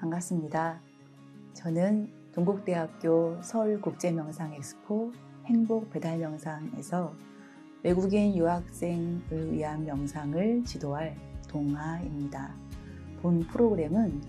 반갑습니다. 저는 동국대학교 서울국제명상엑스포 행복배달명상에서 외국인 유학생을 위한 명상을 지도할 동아입니다. 본 프로그램은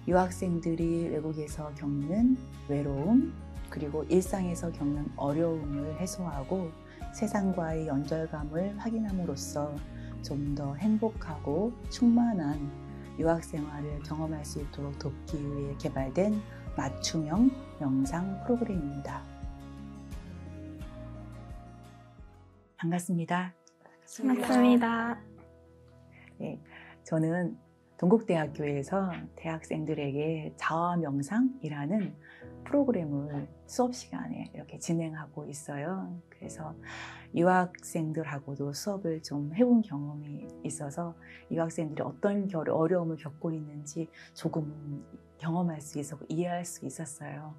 유학생들이 외국에서 겪는 외로움, 그리고 일상에서 겪는 어려움을 해소하고 세상과의 연결감을 확인함으로써 좀 더 행복하고 충만한 유학생활을 경험할 수 있도록 돕기 위해 개발된 맞춤형 명상 프로그램입니다. 반갑습니다. 반갑습니다. 네, 저는 동국대학교에서 대학생들에게 자아명상이라는 프로그램을 수업 시간에 이렇게 진행하고 있어요. 그래서 유학생들하고도 수업을 좀 해본 경험이 있어서 유학생들이 어떤 어려움을 겪고 있는지 조금 경험할 수 있었고 이해할 수 있었어요.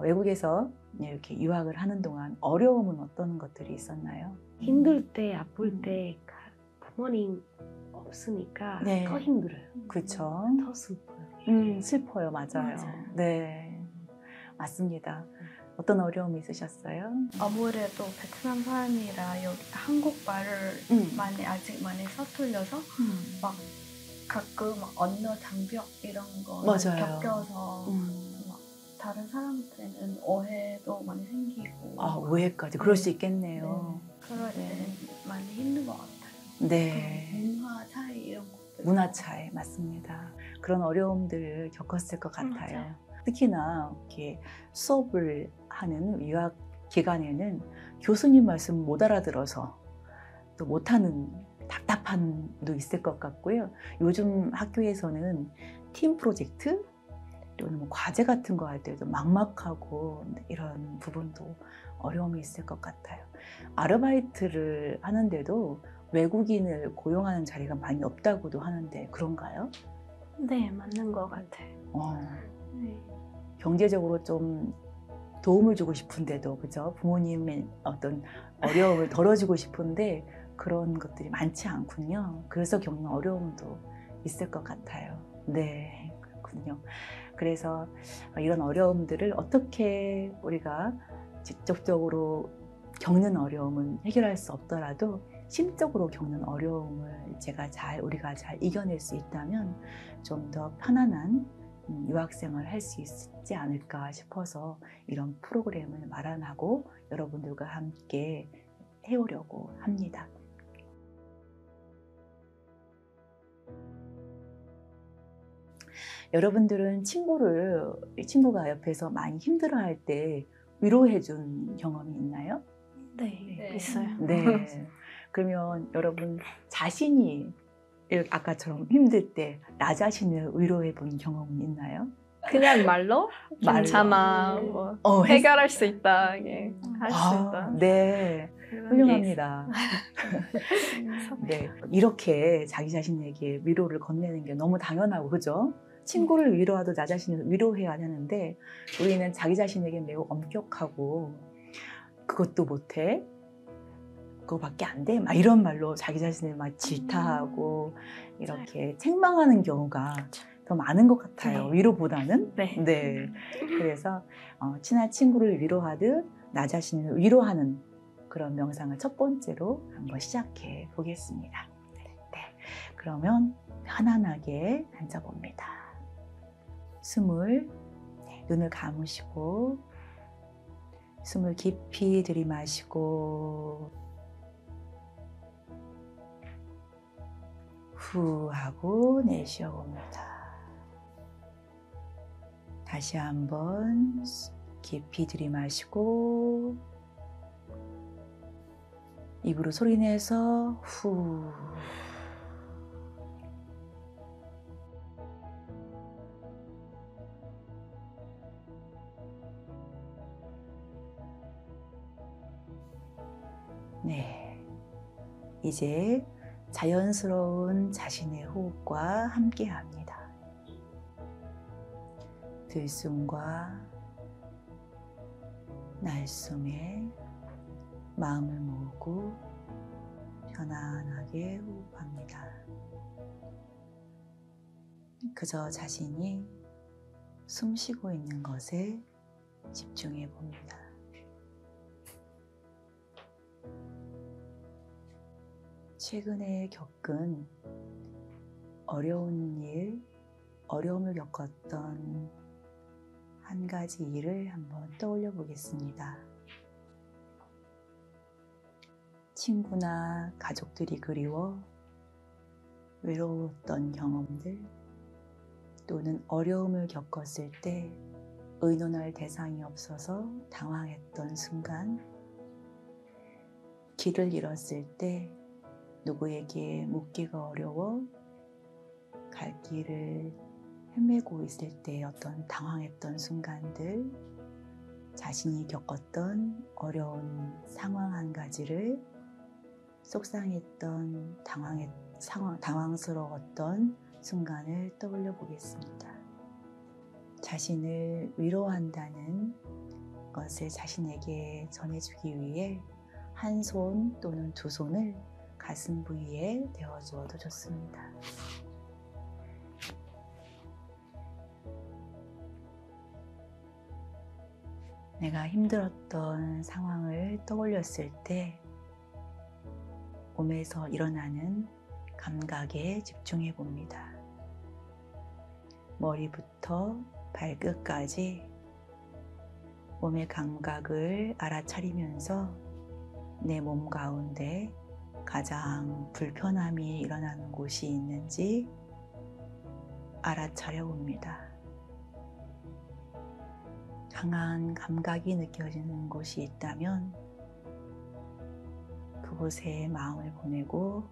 외국에서 이렇게 유학을 하는 동안 어려움은 어떤 것들이 있었나요? 힘들 때, 아플 때 부모님 없으니까 네. 더 힘들어요. 그렇죠. 더 슬퍼요. 슬퍼요. 맞아요. 네, 맞습니다. 어떤 어려움이 있으셨어요? 아무래도 베트남 사람이라 여기 한국말을 아직 많이 서툴려서 막 가끔 언어 장벽 이런 거 맞아요. 겪어서 막 다른 사람들은 오해도 많이 생기고 오해까지 그럴 수 있겠네요. 그럴 때 많이 힘든 것 같아요. 네. 문화 차이 이런 것들. 문화 차이 맞습니다. 그런 어려움들을 겪었을 것 같아요. 맞아요. 특히나 이렇게 수업을 하는 유학 기간에는 교수님 말씀 못 알아들어서 또 못하는 답답함도 있을 것 같고요. 요즘 학교에서는 팀 프로젝트 또는 뭐 과제 같은 거 할 때도 막막하고 이런 부분도 어려움이 있을 것 같아요. 아르바이트를 하는데도 외국인을 고용하는 자리가 많이 없다고도 하는데 그런가요? 네, 맞는 것 같아요. 네. 경제적으로 좀 도움을 주고 싶은데도 그죠? 부모님의 어떤 어려움을 덜어주고 싶은데 그런 것들이 많지 않군요. 그래서 겪는 어려움도 있을 것 같아요. 네, 그렇군요. 그래서 이런 어려움들을 어떻게 우리가 직접적으로 겪는 어려움은 해결할 수 없더라도 심적으로 겪는 어려움을 우리가 잘 이겨낼 수 있다면 좀 더 편안한 유학생활을 할 수 있지 않을까 싶어서 이런 프로그램을 마련하고 여러분들과 함께 해오려고 합니다. 여러분들은 친구가 옆에서 많이 힘들어할 때 위로해준 경험이 있나요? 네, 있어요. 네. 그러면 여러분 자신이 아까처럼 힘들 때 나 자신을 위로해 본 경험은 있나요? 그냥 말로? 괜찮아, 뭐 해결할 수 있다, 할 수 있다. 네, 훌륭합니다. 네, 이렇게 자기 자신에게 위로를 건네는 게 너무 당연하고 그죠? 친구를 위로하도 나 자신을 위로해야 하는데 우리는 자기 자신에게 매우 엄격하고 그것도 못해? 그거밖에 안 돼? 막 이런 말로 자기 자신을 막 질타하고 이렇게 책망하는 경우가 더 많은 것 같아요. 위로보다는. 네. 그래서 친한 친구를 위로하듯 나 자신을 위로하는 그런 명상을 첫 번째로 한번 시작해 보겠습니다. 네. 그러면 편안하게 앉아봅니다. 눈을 감으시고 숨을 깊이 들이마시고 후 하고 내쉬어봅니다. 다시 한번 깊이 들이마시고 입으로 소리내서 후. 네, 이제 자연스러운 자신의 호흡과 함께 합니다. 들숨과 날숨에 마음을 모으고 편안하게 호흡합니다. 그저 자신이 숨 쉬고 있는 것에 집중해 봅니다. 최근에 겪은 어려운 일, 어려움을 겪었던 한 가지 일을 한번 떠올려 보겠습니다. 친구나 가족들이 그리워 외로웠던 경험들, 또는 어려움을 겪었을 때 의논할 대상이 없어서 당황했던 순간, 길을 잃었을 때 누구에게 묻기가 어려워 갈 길을 헤매고 있을 때 어떤 당황했던 순간들, 자신이 겪었던 어려운 상황 한 가지를 속상했던 당황스러웠던 순간을 떠올려 보겠습니다. 자신을 위로한다는 것을 자신에게 전해주기 위해 한 손 또는 두 손을 가슴 부위에 대어주어도 좋습니다. 내가 힘들었던 상황을 떠올렸을 때 몸에서 일어나는 감각에 집중해 봅니다. 머리부터 발끝까지 몸의 감각을 알아차리면서 내 몸 가운데 가장 불편함이 일어나는 곳이 있는지 알아차려 봅니다. 강한 감각이 느껴지는 곳이 있다면 그곳에 마음을 보내고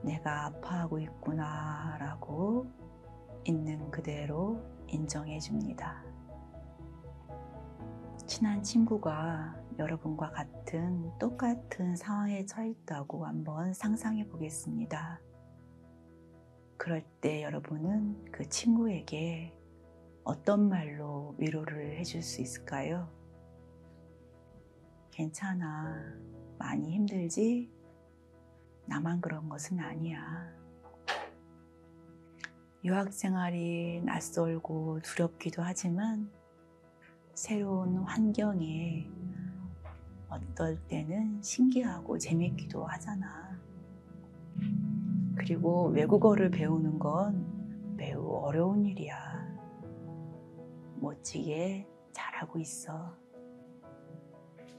내가 아파하고 있구나 라고 있는 그대로 인정해 줍니다. 친한 친구가 여러분과 똑같은 상황에 처해 있다고 한번 상상해 보겠습니다. 그럴 때 여러분은 그 친구에게 어떤 말로 위로를 해줄 수 있을까요? 괜찮아. 많이 힘들지? 나만 그런 것은 아니야. 유학 생활이 낯설고 두렵기도 하지만 새로운 환경에 어떨 때는 신기하고 재밌기도 하잖아. 그리고 외국어를 배우는 건 매우 어려운 일이야. 멋지게 잘하고 있어.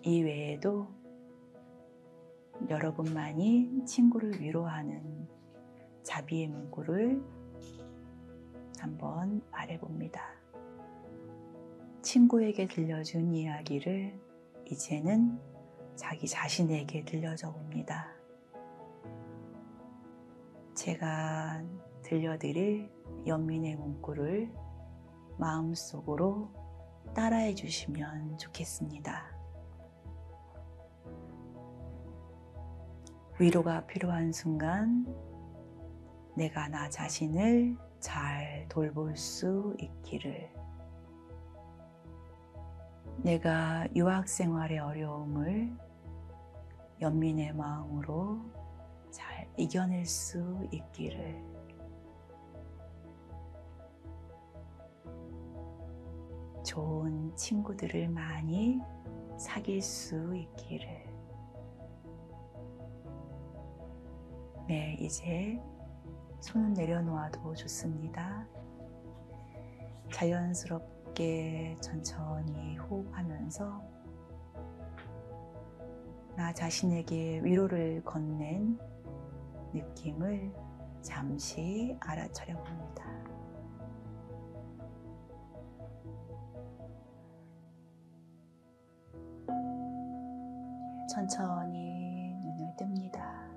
이 외에도 여러분만이 친구를 위로하는 자비의 문구를 한번 말해봅니다. 친구에게 들려준 이야기를 이제는 자기 자신에게 들려줘 봅니다. 제가 들려드릴 연민의 문구를 마음속으로 따라해 주시면 좋겠습니다. 위로가 필요한 순간 내가 나 자신을 잘 돌볼 수 있기를. 내가 유학 생활의 어려움을 연민의 마음으로 잘 이겨낼 수 있기를. 좋은 친구들을 많이 사귈 수 있기를. 네, 이제 손은 내려놓아도 좋습니다. 자연스럽게 천천히 호흡하면서 나 자신에게 위로를 건넨 느낌을 잠시 알아차려 봅니다. 천천히 눈을 뜹니다.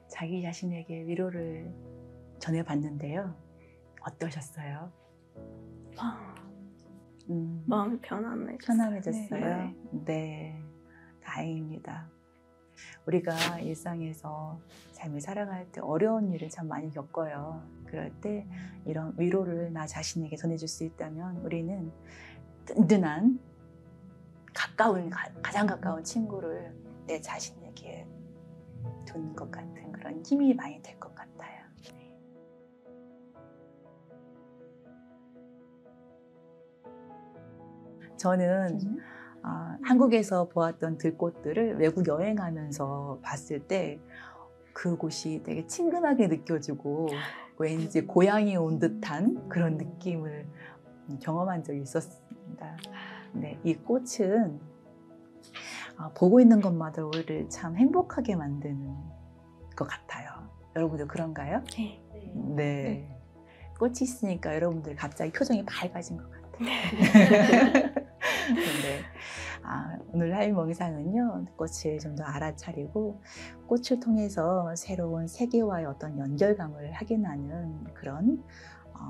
자기 자신에게 위로를 전해봤는데요. 어떠셨어요? 마음이 편안해졌어요. 편안해졌어요? 네, 다행입니다. 우리가 일상에서 삶을 살아갈 때 어려운 일을 참 많이 겪어요. 그럴 때 이런 위로를 나 자신에게 전해줄 수 있다면 우리는 든든한 가장 가까운 친구를 내 자신에게 두는 것 같은 그런 힘이 많이 될 것 같아요. 저는 한국에서 보았던 들꽃들을 외국 여행하면서 봤을 때 그곳이 되게 친근하게 느껴지고 왠지 고향에 온 듯한 그런 느낌을 경험한 적이 있었습니다. 네, 이 꽃은 보고 있는 것마다 우리를 참 행복하게 만드는 것 같아요. 여러분들 그런가요? 네. 네. 꽃이 있으니까 여러분들 갑자기 표정이 밝아진 것 같아요. 네. 오늘 할 명상은요, 꽃을 좀 더 알아차리고 꽃을 통해서 새로운 세계와의 어떤 연결감을 확인하는 그런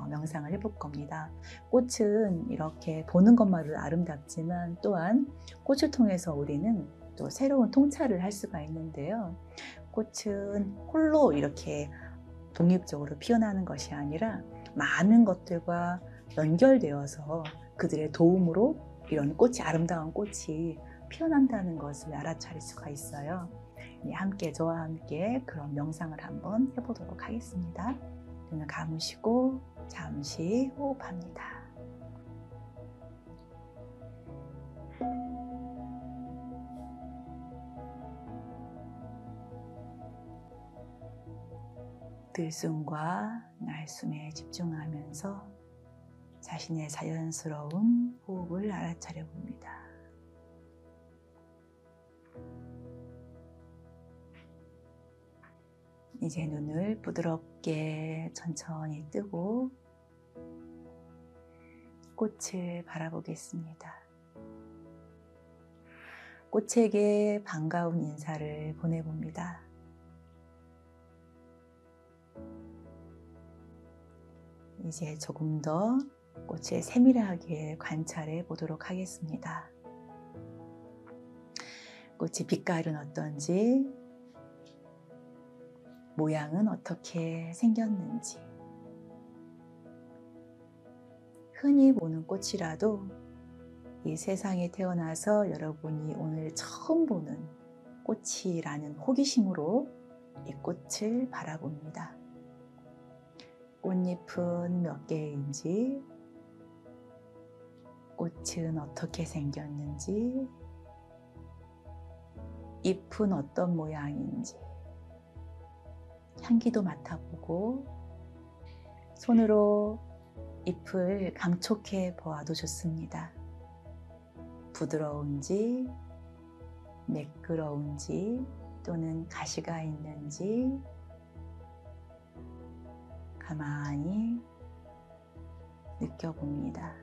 명상을 해볼 겁니다. 꽃은 이렇게 보는 것만으로 아름답지만 또한 꽃을 통해서 우리는 또 새로운 통찰을 할 수가 있는데요. 꽃은 홀로 이렇게 독립적으로 피어나는 것이 아니라 많은 것들과 연결되어서 그들의 도움으로 이런 꽃이, 아름다운 꽃이 피어난다는 것을 알아차릴 수가 있어요. 함께 저와 함께 그런 명상을 한번 해보도록 하겠습니다. 눈을 감으시고 잠시 호흡합니다. 들숨과 날숨에 집중하면서 자신의 자연스러운 호흡을 알아차려 봅니다. 이제 눈을 부드럽게 천천히 뜨고 꽃을 바라보겠습니다. 꽃에게 반가운 인사를 보내봅니다. 이제 조금 더 꽃을 세밀하게 관찰해 보도록 하겠습니다. 꽃의 빛깔은 어떤지, 모양은 어떻게 생겼는지. 흔히 보는 꽃이라도 이 세상에 태어나서 여러분이 오늘 처음 보는 꽃이라는 호기심으로 이 꽃을 바라봅니다. 꽃잎은 몇 개인지, 꽃은 어떻게 생겼는지, 잎은 어떤 모양인지, 향기도 맡아보고 손으로 잎을 감촉해 보아도 좋습니다. 부드러운지, 매끄러운지, 또는 가시가 있는지 가만히 느껴봅니다.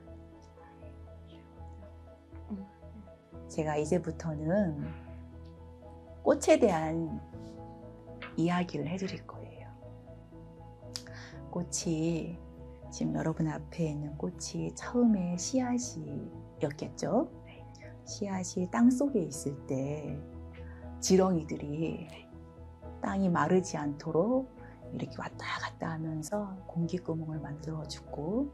제가 이제부터는 꽃에 대한 이야기를 해드릴 거예요. 꽃이, 지금 여러분 앞에 있는 꽃이 처음에 씨앗이었겠죠? 씨앗이 땅 속에 있을 때 지렁이들이 땅이 마르지 않도록 이렇게 왔다 갔다 하면서 공기구멍을 만들어주고,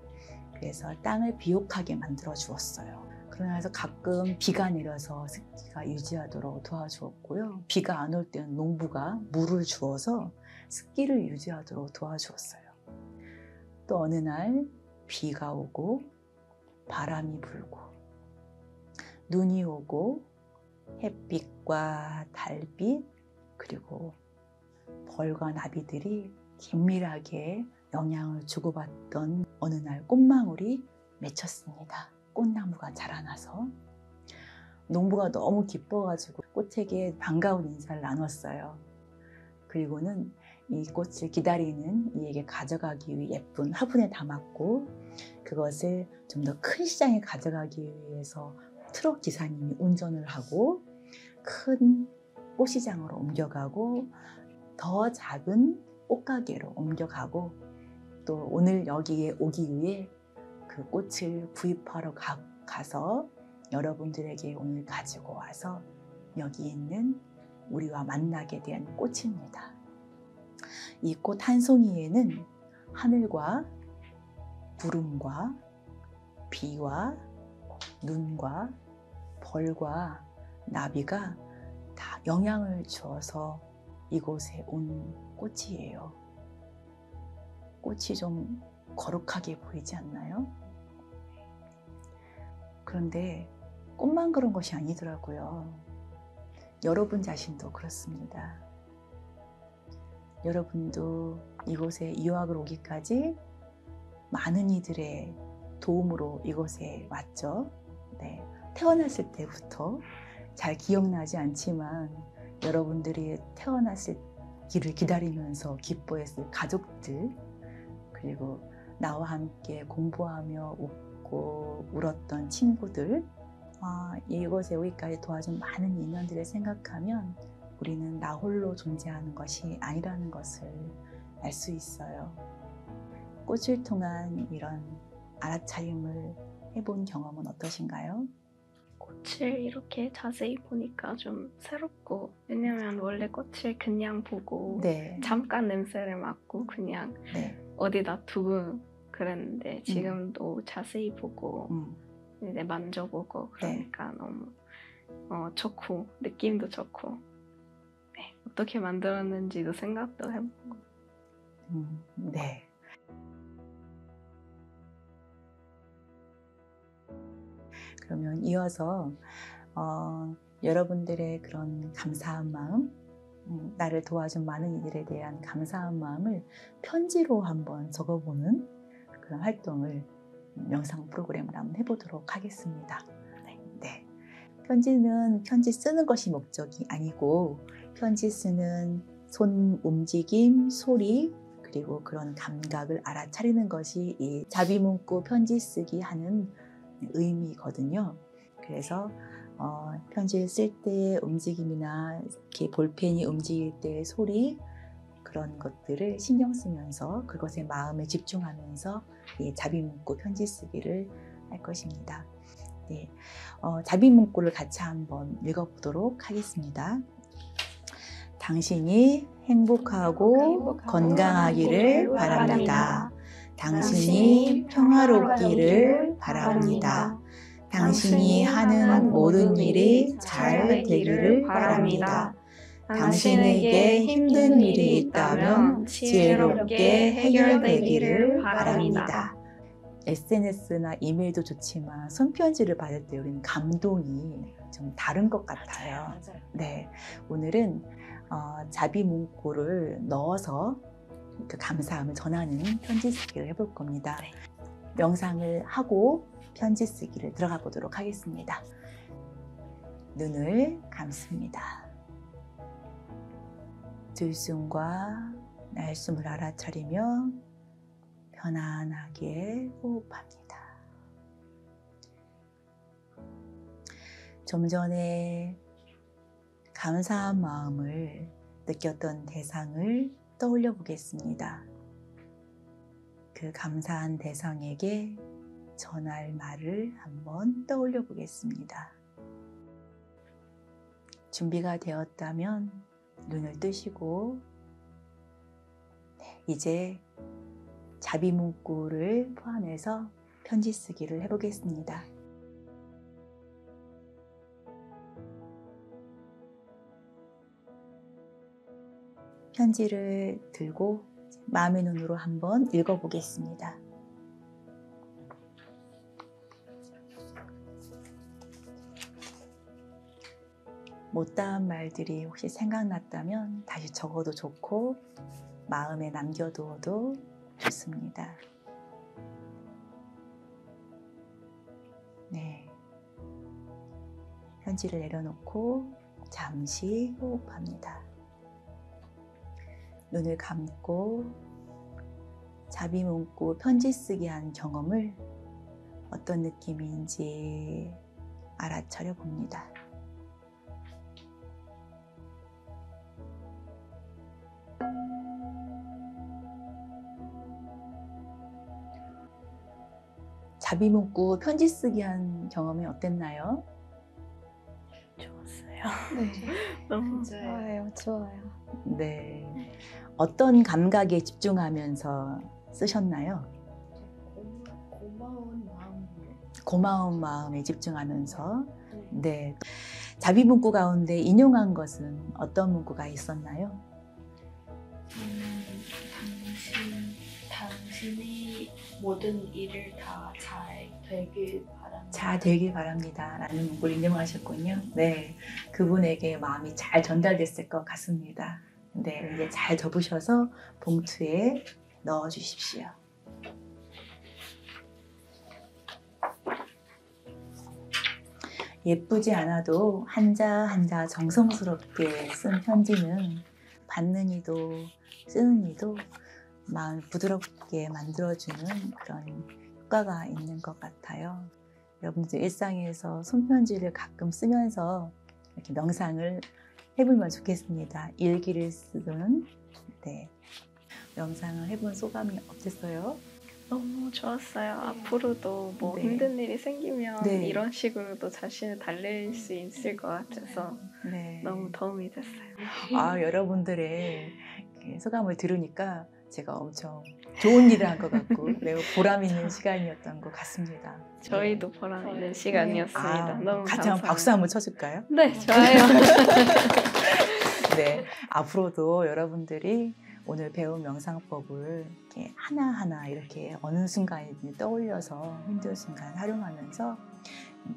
그래서 땅을 비옥하게 만들어 주었어요. 그러면서 가끔 비가 내려서 습기가 유지하도록 도와주었고요. 비가 안 올 때는 농부가 물을 주어서 습기를 유지하도록 도와주었어요. 또 어느 날 비가 오고 바람이 불고 눈이 오고 햇빛과 달빛 그리고 벌과 나비들이 긴밀하게 영향을 주고받던 어느 날 꽃망울이 맺혔습니다. 꽃나무가 자라나서 농부가 너무 기뻐가지고 꽃에게 반가운 인사를 나눴어요. 그리고는 이 꽃을 기다리는 이에게 가져가기 위해 예쁜 화분에 담았고, 그것을 좀 더 큰 시장에 가져가기 위해서 트럭 기사님이 운전을 하고 큰 꽃시장으로 옮겨가고 더 작은 꽃가게로 옮겨가고, 또 오늘 여기에 오기 위해 그 꽃을 구입하러 가서 여러분들에게 오늘 가지고 와서 여기 있는 우리와 만나게 된 꽃입니다. 이 꽃 한 송이에는 하늘과 구름과 비와 눈과 벌과 나비가 다 영향을 주어서 이곳에 온 꽃이에요. 꽃이 좀 거룩하게 보이지 않나요? 그런데 꽃만 그런 것이 아니더라고요. 여러분 자신도 그렇습니다. 여러분도 이곳에 유학을 오기까지 많은 이들의 도움으로 이곳에 왔죠. 네, 태어났을 때부터 잘 기억나지 않지만 여러분들이 태어났을 길을 기다리면서 기뻐했을 가족들, 그리고 나와 함께 공부하며 웃고 울었던 친구들, 이곳에 오기까지 도와준 많은 인연들을 생각하면 우리는 나 홀로 존재하는 것이 아니라는 것을 알 수 있어요. 꽃을 통한 이런 알아차림을 해본 경험은 어떠신가요? 꽃을 이렇게 자세히 보니까 좀 새롭고, 왜냐면 원래 꽃을 그냥 보고 네. 잠깐 냄새를 맡고 그냥 네. 어디다 두고 그랬는데 지금도 자세히 보고 이제 만져보고 그러니까 네. 너무 좋고 느낌도 좋고 네. 어떻게 만들었는지도 생각도 해보고 네. 그러면 이어서 여러분들의 그런 감사한 마음, 나를 도와준 많은 이들에 대한 감사한 마음을 편지로 한번 적어보는 그런 활동을 명상 프로그램을 한번 해보도록 하겠습니다. 네. 편지는 편지 쓰는 것이 목적이 아니고 편지 쓰는 손 움직임, 소리, 그리고 그런 감각을 알아차리는 것이 이 자비문구 편지 쓰기 하는 의미거든요. 그래서 편지를 쓸 때의 움직임이나 이렇게 볼펜이 움직일 때의 소리, 그런 것들을 신경 쓰면서 그것에 마음에 집중하면서 이 자비문구 편지 쓰기를 할 것입니다. 네, 자비문구를 같이 한번 읽어보도록 하겠습니다. 당신이 행복하고 건강하기를 바랍니다. 당신이 평화롭기를 바랍니다. 당신이 하는 모든 일이 잘 되기를 바랍니다. 당신에게 힘든 일이 있다면 지혜롭게 해결되기를 바랍니다. SNS나 이메일도 좋지만 손편지를 받을 때 우리는 감동이 좀 다른 것 같아요. 맞아요. 네, 오늘은 자비문구를 넣어서 그 감사함을 전하는 편지 쓰기를 해볼 겁니다. 네. 명상을 하고 편지 쓰기를 들어가 보도록 하겠습니다. 눈을 감습니다. 들숨과 날숨을 알아차리며 편안하게 호흡합니다. 좀 전에 감사한 마음을 느꼈던 대상을 떠올려 보겠습니다. 그 감사한 대상에게 전할 말을 한번 떠올려 보겠습니다. 준비가 되었다면 눈을 뜨시고 이제 자비문구를 포함해서 편지 쓰기를 해보겠습니다. 편지를 들고 마음의 눈으로 한번 읽어보겠습니다. 못다한 말들이 혹시 생각났다면 다시 적어도 좋고 마음에 남겨두어도 좋습니다. 네, 편지를 내려놓고 잠시 호흡합니다. 눈을 감고 자비문구 편지 쓰기 한 경험을 어떤 느낌인지 알아차려 봅니다. 자비문구 편지 쓰기 한 경험이 어땠나요? 좋았어요. 네. 너무 좋아요. 네. 어떤 감각에 집중하면서 쓰셨나요? 고마운 마음으로. 고마운 마음에 집중하면서. 네. 자비문구 가운데 인용한 것은 어떤 문구가 있었나요? 당신이 모든 일을 다 잘 되길 바랍니다. 잘 되길 바랍니다. 라는 문구를 인정하셨군요. 네. 그분에게 마음이 잘 전달됐을 것 같습니다. 네. 이제 잘 접으셔서 봉투에 넣어 주십시오. 예쁘지 않아도 한자 한자 정성스럽게 쓴 편지는 받는 이도 쓰는 이도 마음을 부드럽게 만들어주는 그런 효과가 있는 것 같아요. 여러분들 일상에서 손편지를 가끔 쓰면서 이렇게 명상을 해보면 좋겠습니다. 일기를 쓰든, 네. 명상을 해본 소감이 어땠어요? 너무 좋았어요. 앞으로도 뭐 네. 힘든 일이 생기면 네. 이런 식으로도 자신을 달랠 수 있을 것 같아서 네. 너무 도움이 됐어요. 아, 여러분들의 소감을 들으니까 제가 엄청 좋은 일을 한 것 같고 매우 보람 있는 시간이었던 것 같습니다. 저희도 보람 있는 시간이었습니다. 너무 같이 감사합니다. 한번 박수 한번 쳐줄까요? 네, 좋아요. 네, 앞으로도 여러분들이 오늘 배운 명상법을 이렇게 하나하나 이렇게 어느 순간에 떠올려서 힘든 순간 활용하면서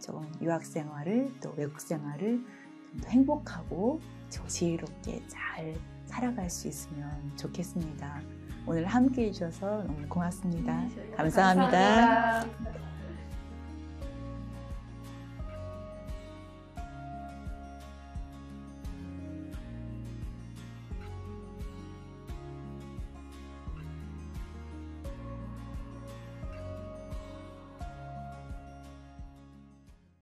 좀 유학 생활을 또 외국 생활을 좀 더 행복하고 지혜롭게 잘 살아갈 수 있으면 좋겠습니다. 오늘 함께 해주셔서 너무 고맙습니다. 감사합니다. 감사합니다.